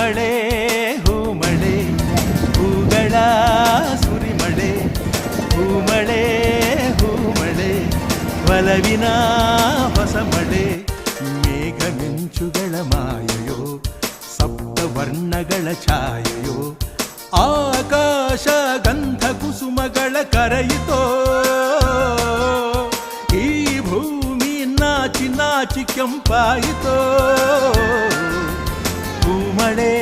ಹೂಮಳೆ ಹೂಮಳೆ ಹೂಗಳ ಸುರಿಮಳೆ ಹೂಮಳೆ ಹೂಮಳೆ ಒಲವಿನ ಹೊಸ ಮಳೆ ಮೇಘ ಮಿಂಚುಗಳ ಮಾಯೆಯೋ ಸಪ್ತವರ್ಣಗಳ ಛಾಯೆಯೋ ಆಕಾಶ ಗಂಧ ಕುಸುಮಗಳ ಕರೆಯಿತೋ ಈ ಭೂಮಿ ನಾಚಿ ನಾಚಿ ಕೆಂಪಾಯಿತೋ ಹೂಮಳೆ